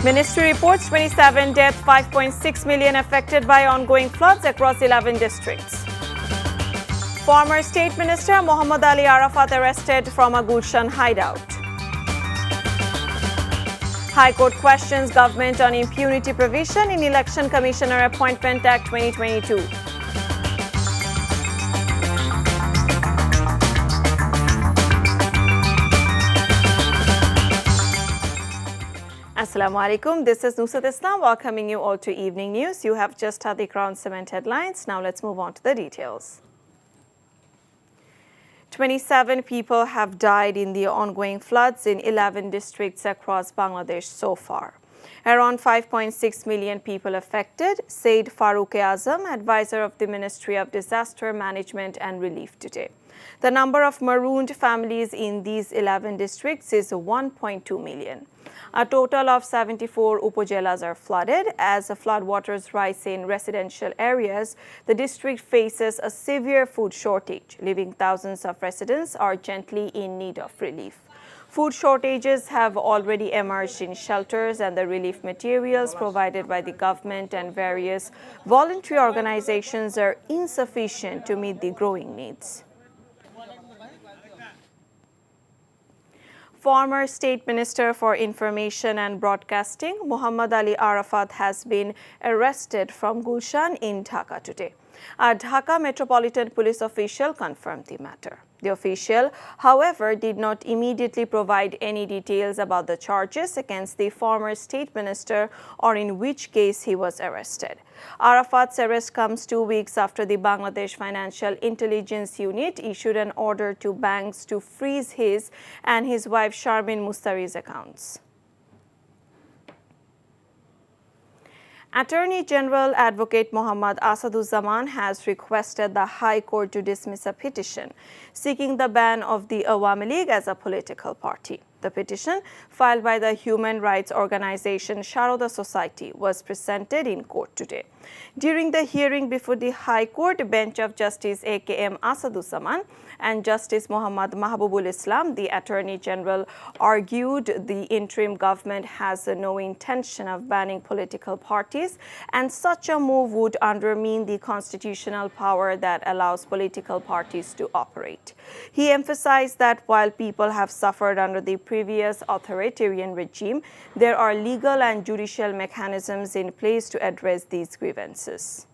Ministry reports 27 deaths, 5.6 million affected by ongoing floods across 11 districts. Former State Minister Mohammad Ali Arafat arrested from a Gulshan hideout. High Court questions government on impunity provision in Election Commissioner Appointment Act 2022. Assalamu alaikum. This is Nusrat Islam welcoming you all to Evening News. You have just had the Crown Cement headlines. Now let's move on to the details. 27 people have died in the ongoing floods in 11 districts across Bangladesh so far. Around 5.6 million people affected, said Farooq Azam, advisor of the Ministry of Disaster Management and Relief today. The number of marooned families in these 11 districts is 1.2 million. A total of 74 upajelas are flooded. As the floodwaters rise in residential areas, the district faces a severe food shortage, leaving thousands of residents urgently in need of relief. Food shortages have already emerged in shelters, and the relief materials provided by the government and various voluntary organizations are insufficient to meet the growing needs. Former State Minister for Information and Broadcasting, Mohammad Ali Arafat, has been arrested from Gulshan in Dhaka today. A Dhaka Metropolitan Police official confirmed the matter. The official, however, did not immediately provide any details about the charges against the former state minister or in which case he was arrested. Arafat's arrest comes 2 weeks after the Bangladesh Financial Intelligence Unit issued an order to banks to freeze his and his wife Sharmin Mustari's accounts. Attorney General Advocate Mohammad Asaduzzaman has requested the High Court to dismiss a petition seeking the ban of the Awami League as a political party. The petition, filed by the human rights organization Sharoda Society, was presented in court today. During the hearing before the High Court, bench of Justice A.K.M. Asaduzzaman and Justice Mohammad Mahbubul Islam, the Attorney General, argued the interim government has no intention of banning political parties, and such a move would undermine the constitutional power that allows political parties to operate. He emphasized that while people have suffered under the previous authoritarian regime, there are legal and judicial mechanisms in place to address these grievances.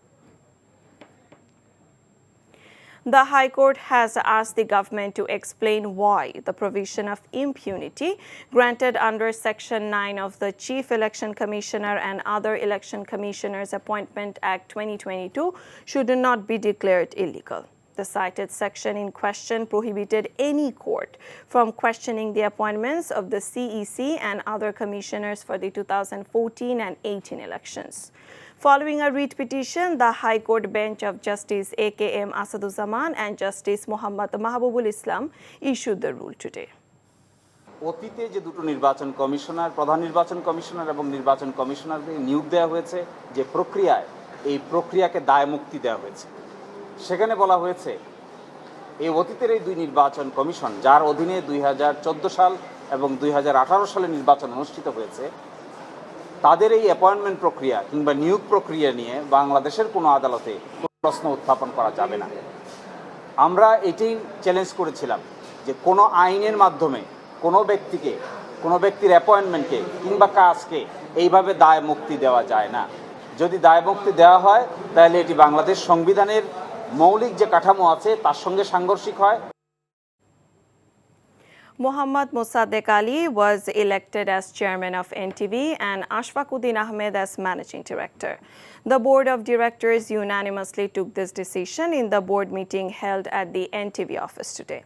The High Court has asked the government to explain why the provision of impunity granted under Section 9 of the Chief Election Commissioner and Other Election Commissioners Appointment Act 2022 should not be declared illegal. The cited section in question prohibited any court from questioning the appointments of the CEC and other commissioners for the 2014 and 18 elections. Following a writ petition, the High Court bench of Justice A.K.M. Asaduzzaman and Justice Mohammad Mahbubul Islam issued the rule today. অতীতে যে দুটো নির্বাচন commissioner, প্রধান নির্বাচন commissioner এবং নির্বাচন কমিশনারকে নিয়োগ দেওয়া হয়েছে, যে প্রক্রিয়ায় এই প্রক্রিয়াকে দায়মুক্তি দেওয়া হয়েছে, সেখানে বলা হয়েছে এই অতীতের এই দুই নির্বাচন কমিশন, যার অধীনে 2014 সাল এবং 2018 সালে নির্বাচন অনুষ্ঠিত হয়েছে, তাদের এই অ্যাপয়েন্টমেন্ট প্রক্রিয়া কিংবা নিয়োগ প্রক্রিয়া নিয়ে বাংলাদেশের কোনো আদালতে প্রশ্ন উত্থাপন করা যাবে না। আমরা এটাই চ্যালেঞ্জ করেছিলাম যে কোনো আইনের মাধ্যমে কোনো ব্যক্তিকে, কোনো ব্যক্তির অ্যাপয়েন্টমেন্টকে কিংবা কাজকে এইভাবে দায় মুক্তি দেওয়া যায় না। যদি দায় মুক্তি দেওয়া হয় তাহলে এটি বাংলাদেশ সংবিধানের মৌলিক যে কাঠামো আছে তার সঙ্গে সাংঘর্ষিক হয়। Mohammad Mosaddak was elected as chairman of NTV and Ashfaquddin Ahmed as managing director. The board of directors unanimously took this decision in the board meeting held at the NTV office today.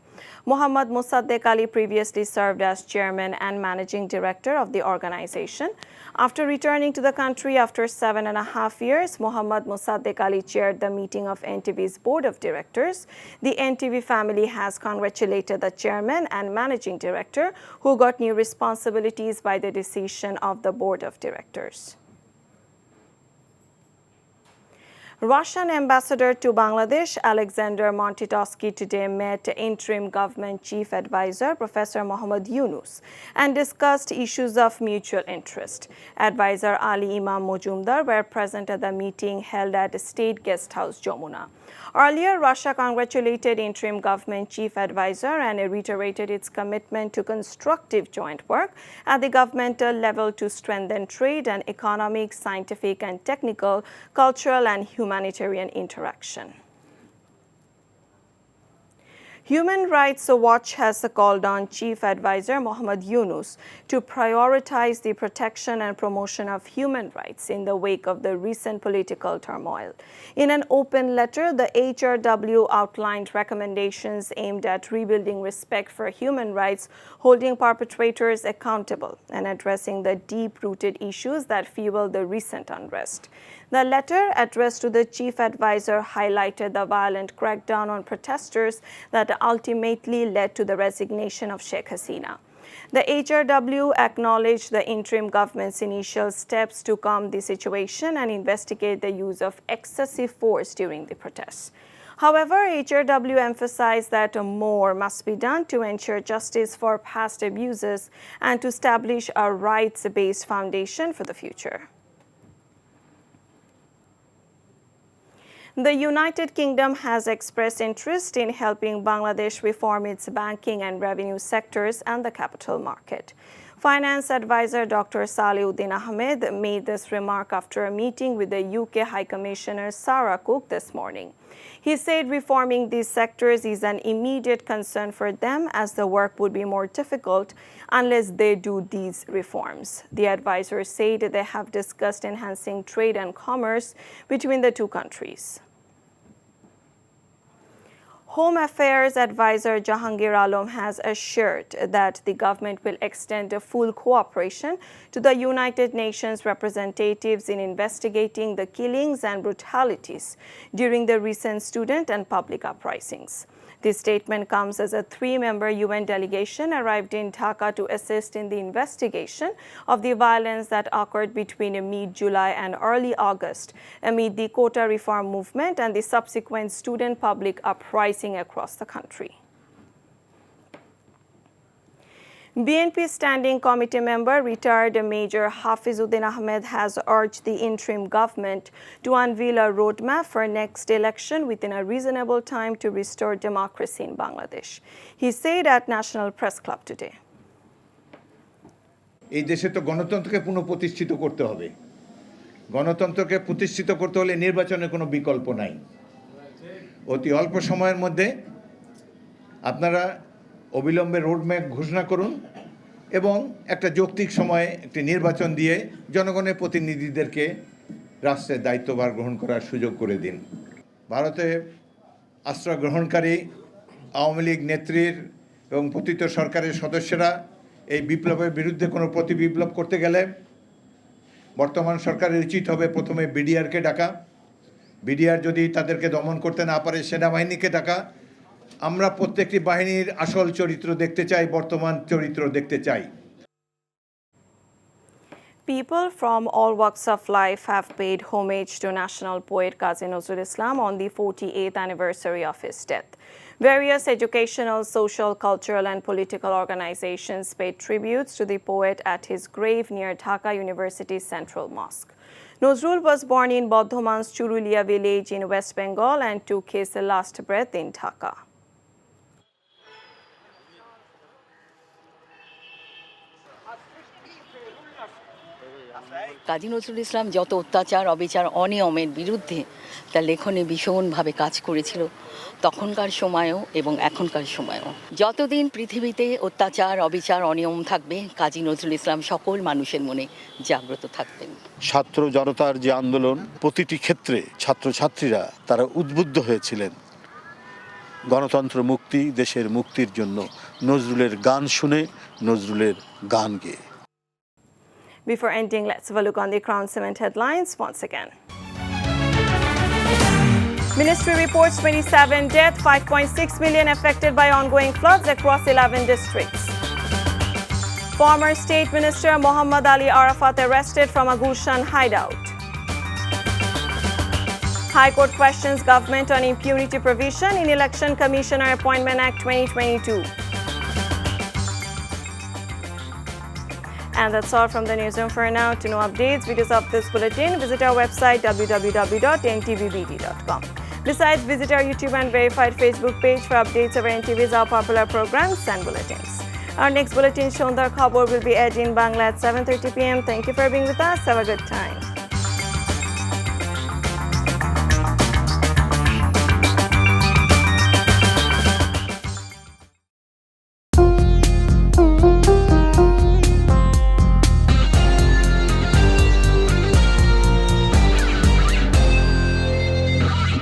Mohammad Mosaddak previously served as chairman and managing director of the organization. After returning to the country after 7.5 years, Mohammad Mosaddak chaired the meeting of NTV's board of directors. The NTV family has congratulated the chairman and managing director, who got new responsibilities by the decision of the board of directors. Russian ambassador to Bangladesh, Alexander Montitosky, today met interim government chief advisor, Professor Mohammad Yunus, and discussed issues of mutual interest. Advisor Ali Imam Mojumdar were present at the meeting held at State Guest House, Jamuna. Earlier, Russia congratulated interim government chief advisor and reiterated its commitment to constructive joint work at the governmental level to strengthen trade and economic, scientific and technical, cultural and humanitarian interaction. Human Rights Watch has called on Chief Advisor Mohammad Yunus to prioritize the protection and promotion of human rights in the wake of the recent political turmoil. In an open letter, the HRW outlined recommendations aimed at rebuilding respect for human rights, holding perpetrators accountable, and addressing the deep-rooted issues that fuel the recent unrest. The letter addressed to the chief advisor highlighted the violent crackdown on protesters that ultimately led to the resignation of Sheikh Hasina. The HRW acknowledged the interim government's initial steps to calm the situation and investigate the use of excessive force during the protests. However, HRW emphasized that more must be done to ensure justice for past abuses and to establish a rights-based foundation for the future. The United Kingdom has expressed interest in helping Bangladesh reform its banking and revenue sectors and the capital market. Finance advisor Dr. Saliuddin Ahmed made this remark after a meeting with the UK High Commissioner Sarah Cook this morning. He said reforming these sectors is an immediate concern for them, as the work would be more difficult unless they do these reforms. The advisor said they have discussed enhancing trade and commerce between the two countries. Home Affairs Advisor Jahangir Alam has assured that the government will extend full cooperation to the United Nations representatives in investigating the killings and brutalities during the recent student and public uprisings. This statement comes as a 3-member UN delegation arrived in Dhaka to assist in the investigation of the violence that occurred between mid-July and early August amid the quota reform movement and the subsequent student public uprising across the country. BNP Standing Committee member, retired Major Hafizuddin Ahmed, has urged the interim government to unveil a roadmap for next election within a reasonable time to restore democracy in Bangladesh. He said at National Press Club today. এই দেশে তো গণতন্ত্রকে পুনঃপ্রতিষ্ঠিত করতে হবে। গণতন্ত্রকে প্রতিষ্ঠিত করতে হলে নির্বাচনের কোনো বিকল্প নাই। অতি অল্প সময়ের মধ্যে আপনারা অবিলম্বে রোডম্যাপ ঘোষণা করুন এবং একটা যৌক্তিক সময়ে একটি নির্বাচন দিয়ে জনগণের প্রতিনিধিদেরকে রাষ্ট্রের দায়িত্বভার গ্রহণ করার সুযোগ করে দিন। ভারতে আশ্রয় গ্রহণকারী আওয়ামী লীগ নেত্রীর এবং পতিত সরকারের সদস্যরা এই বিপ্লবের বিরুদ্ধে কোনো প্রতিবিপ্লব করতে গেলে বর্তমান সরকারের উচিত হবে প্রথমে বিডিআরকে ডাকা, বিডিআর যদি তাদেরকে দমন করতে না পারে সেনাবাহিনীকে ডাকা। আমরা প্রত্যেকটি বাহিনীর আসল চরিত্র দেখতে চাই, বর্তমান চরিত্র দেখতে চাই। People from all walks of life have paid homage to national poet Kazi Nazrul on the 48th anniversary of his death. Various educational, social, cultural and political organizations paid tributes to the poet at his grave near Dhaka University's Central Mosque. Nazrul was born in Bardhaman's Churulia village in West Bengal and took his last breath in Dhaka. Kazi Nazrul Islam যত অত্যাচার, অবিচার, অনিয়মের বিরুদ্ধে তার লেখনে ভীষণভাবে কাজ করেছিল, তখনকার সময়েও এবং এখনকার সময়েও। যতদিন পৃথিবীতে অত্যাচার, অবিচার, অনিয়ম থাকবে, কাজী নজরুল ইসলাম সকল মানুষের মনে জাগ্রত থাকবেন। ছাত্র জনতার যে আন্দোলন, প্রতিটি ক্ষেত্রে ছাত্রছাত্রীরা তারা উদ্বুদ্ধ হয়েছিলেন গণতন্ত্র মুক্তি, দেশের মুক্তির জন্য নজরুলের গান শুনে, নজরুলের গান গেয়ে। Before ending, let's have a look on the Crown Cement headlines once again. Ministry reports 27 deaths, 5.6 million affected by ongoing floods across 11 districts. Former State Minister Mohammad Ali Arafat arrested from a Gulshan hideout. High Court questions government on impunity provision in Election Commissioner Appointment Act 2022. And that's all from the newsroom for now. To know updates, videos of this bulletin, visit our website www.ntvbd.com. Besides, visit our YouTube and verified Facebook page for updates of NTV's our popular programs and bulletins. Our next bulletin, Shondar Khabor, will be aired in Bangla at 7:30 p.m. Thank you for being with us. Have a good time.